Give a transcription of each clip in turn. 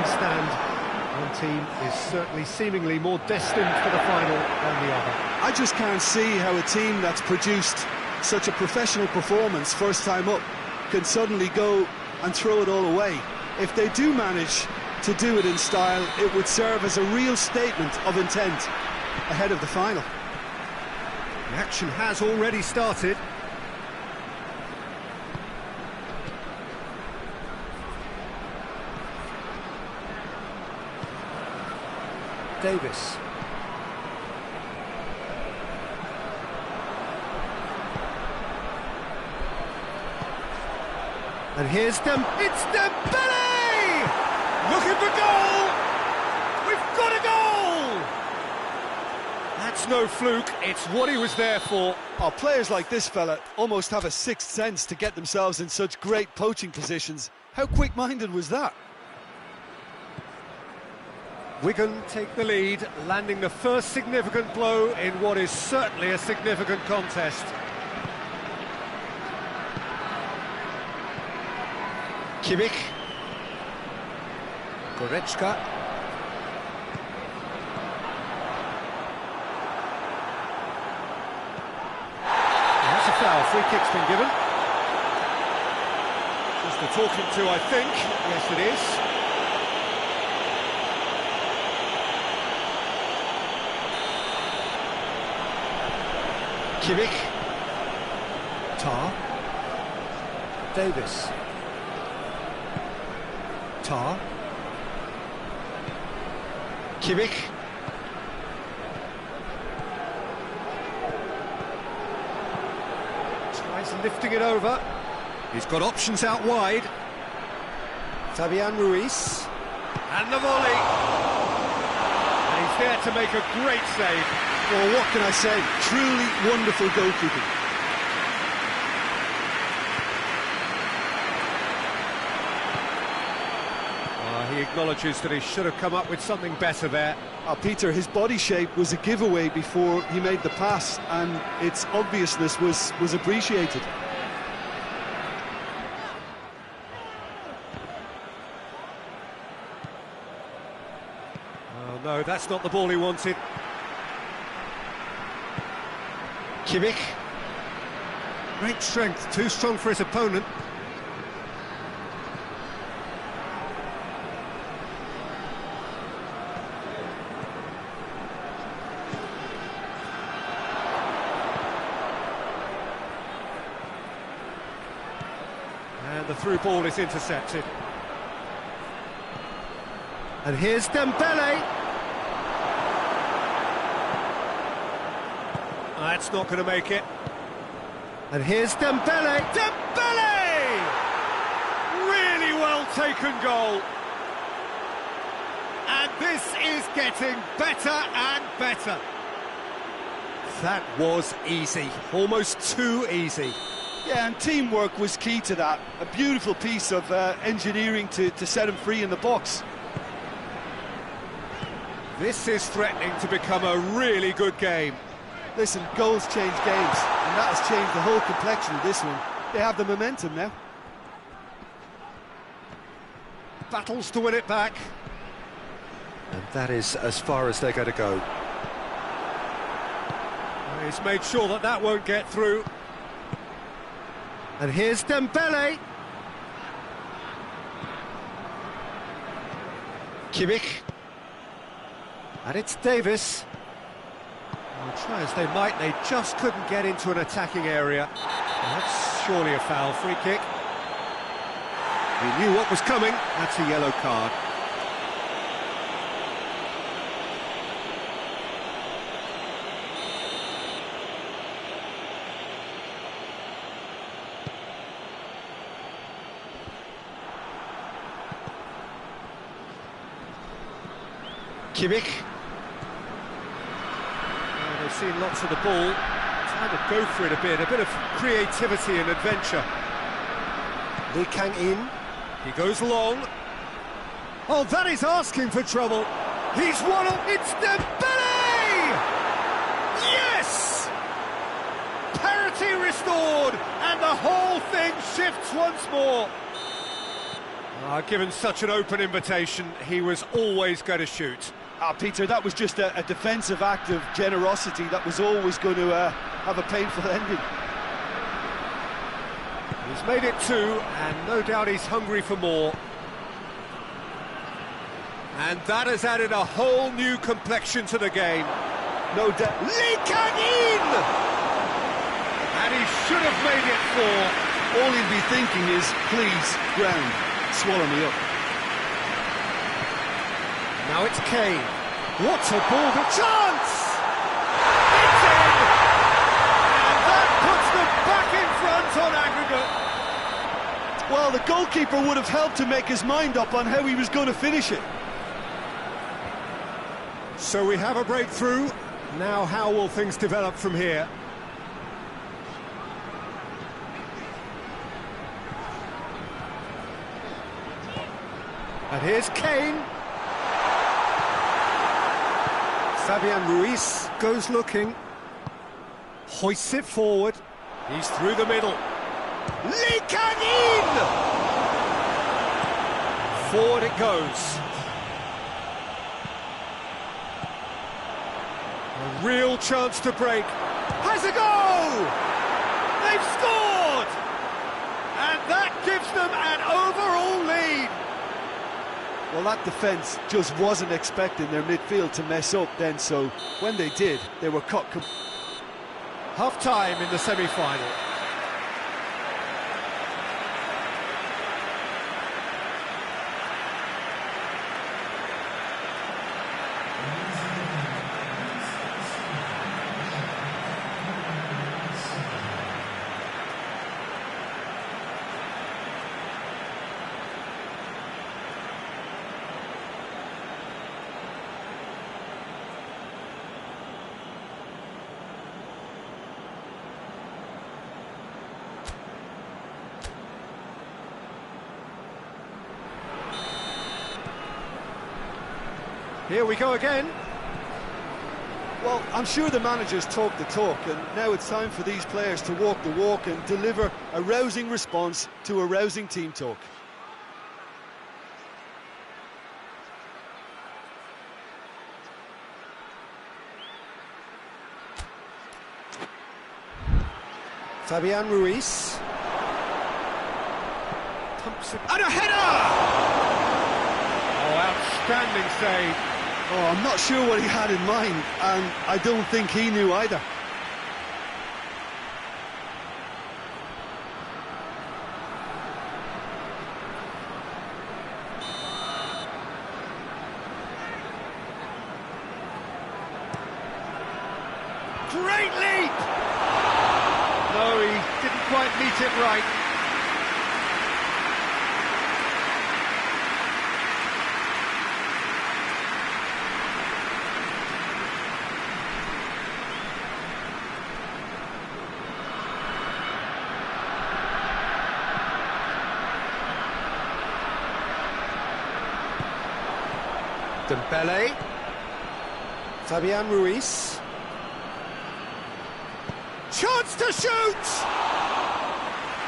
stand. One team is certainly seemingly more destined for the final than the other. I just can't see how a team that's produced such a professional performance first time up can suddenly go and throw it all away. If they do manage to do it in style, it would serve as a real statement of intent ahead of the final. The action has already started. Davis. And here's it's Dembele! Looking for goal! We've got a goal! That's no fluke, it's what he was there for. Oh, players like this fella almost have a sixth sense to get themselves in such great poaching positions. How quick-minded was that? Wigan take the lead, landing the first significant blow in what is certainly a significant contest. Kimmich. Goretzka. That's a foul, free kick's been given. Just a talking to, I think. Yes, it is. Kimmich. Tar. Davis. Tar. Kimmich. Tries lifting it over. He's got options out wide. Fabian Ruiz. And the volley. And he's there to make a great save. Well, what can I say? Truly wonderful goalkeeping. He acknowledges that he should have come up with something better there. Peter, his body shape was a giveaway before he made the pass, and its obviousness was appreciated. Oh no, that's not the ball he wanted. Kimmich. Great strength, too strong for his opponent. And the through ball is intercepted. And here's Dembele. That's not going to make it. And here's Dembele. Dembele! Really well taken goal. And this is getting better and better. That was easy. Almost too easy. Yeah, and teamwork was key to that. A beautiful piece of engineering to set him free in the box. This is threatening to become a really good game. Listen, goals change games, and that has changed the whole complexion of this one. They have the momentum now. Battles to win it back. And that is as far as they're going to go. He's made sure that that won't get through. And here's Dembele. Kimmich. And it's Davis. Well, try as they might, they just couldn't get into an attacking area. Well, that's surely a foul, free kick. He knew what was coming, that's a yellow card. Kimmich. They've seen lots of the ball, trying to go for it a bit of creativity and adventure. Lee Kang in, he goes long. Oh, that is asking for trouble. He's won it, it's Dembele! Yes! Parity restored, and the whole thing shifts once more. Given such an open invitation, he was always going to shoot. Peter, that was just a defensive act of generosity that was always going to have a painful ending. He's made it 2, and no doubt he's hungry for more. And that has added a whole new complexion to the game. No doubt. Lee Kang in! And he should have made it 4. All he'll be thinking is, please, ground, swallow me up. Now it's Kane. What a ball, the chance! It's in! And that puts them back in front on aggregate. Well, the goalkeeper would have helped to make his mind up on how he was going to finish it. So we have a breakthrough. Now how will things develop from here? And here's Kane. Fabian Ruiz goes looking. Hoists it forward. He's through the middle. Lee Kang in! Forward it goes. A real chance to break. Has a goal! They've scored! And that gives them an overall lead. Well, that defence just wasn't expecting their midfield to mess up then, so when they did, they were caught. Half-time in the semi-final. Here we go again. Well, I'm sure the managers talk the talk, and now it's time for these players to walk the walk and deliver a rousing response to a rousing team talk. Fabian Ruiz. Pumps it. And a header! Outstanding save. Oh, I'm not sure what he had in mind, and I don't think he knew either. Great leap! No, he didn't quite meet it right. Dembele, Fabian Ruiz, chance to shoot!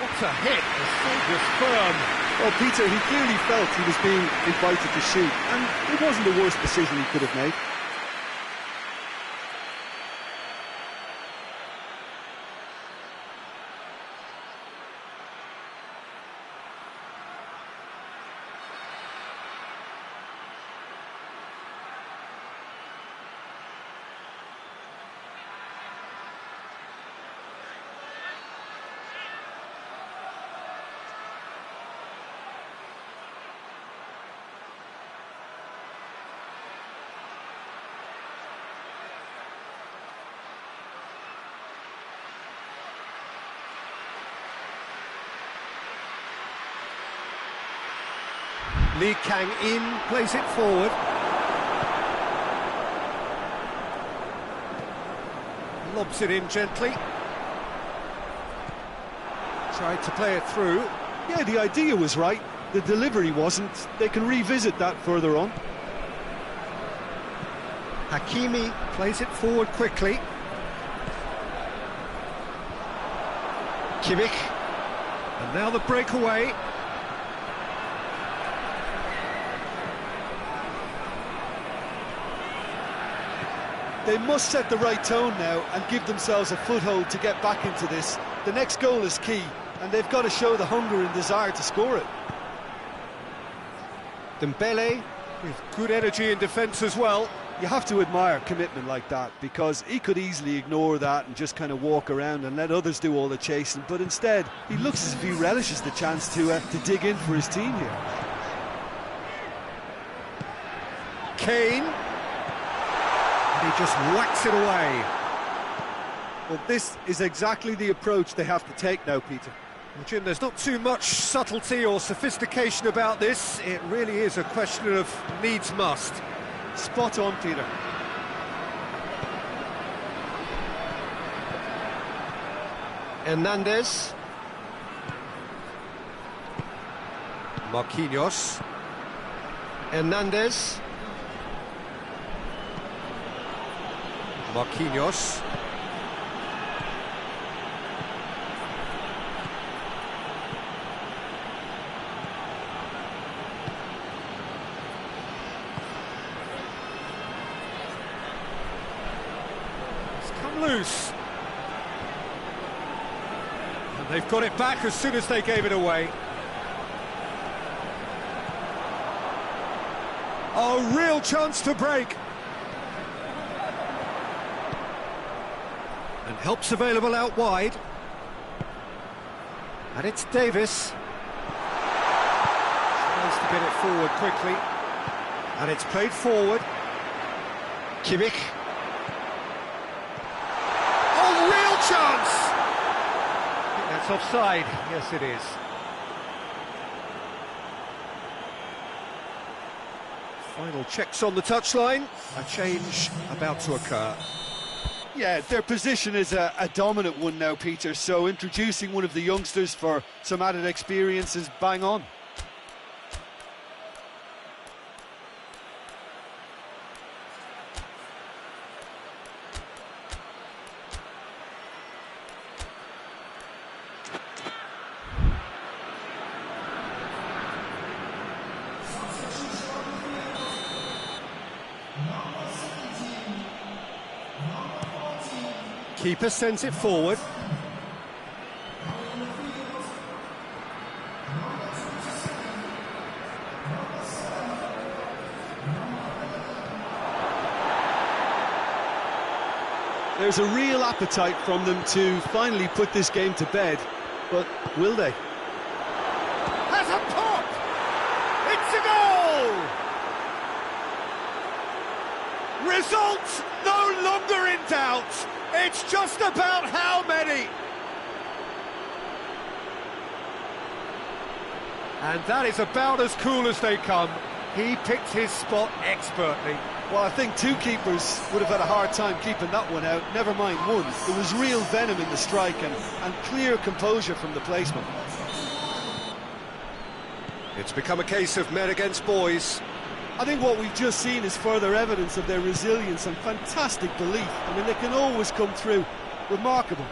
What a hit, the save was firm. Well, Peter, he clearly felt he was being invited to shoot, and it wasn't the worst decision he could have made. Lee Kang in, plays it forward. Lobs it in gently. Tried to play it through. Yeah, the idea was right. The delivery wasn't. They can revisit that further on. Hakimi plays it forward quickly. Kimmich. And now the breakaway. They must set the right tone now and give themselves a foothold to get back into this. The next goal is key, and they've got to show the hunger and desire to score it. Dembele with good energy in defence as well. You have to admire commitment like that, because he could easily ignore that and just kind of walk around and let others do all the chasing, but instead he looks as if he relishes the chance to dig in for his team here. Kane, and he just whacks it away. Well, this is exactly the approach they have to take now, Peter. Well, Jim, there's not too much subtlety or sophistication about this. It really is a question of needs must. Spot on, Peter. Hernandez. Marquinhos. Hernandez. Marquinhos. Loose, and they've got it back as soon as they gave it away. A real chance to break, and help's available out wide, and it's Davis. Tries to get it forward quickly, and it's played forward. Kimmich. Chance! I think that's offside. Yes, it is. Final checks on the touchline. A change about to occur. Yeah, their position is a dominant one now, Peter, so introducing one of the youngsters for some added experience is bang on. Keeper sends it forward. There's a real appetite from them to finally put this game to bed, but will they? Has a pop! It's a goal! Result no longer in doubt. It's just about how many. And that is about as cool as they come. He picked his spot expertly. Well, I think two keepers would have had a hard time keeping that one out, never mind one. There was real venom in the strike and clear composure from the placement. It's become a case of men against boys. I think what we've just seen is further evidence of their resilience and fantastic belief. I mean, they can always come through. Remarkable.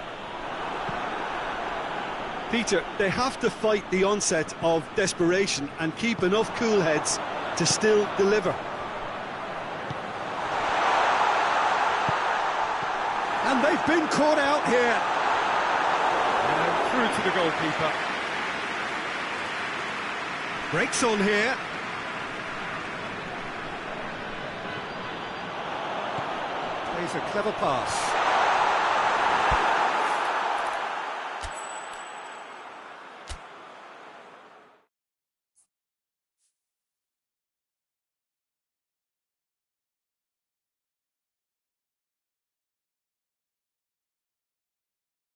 Peter, they have to fight the onset of desperation and keep enough cool heads to still deliver. And they've been caught out here. And through to the goalkeeper. Breaks on here. Plays a clever pass.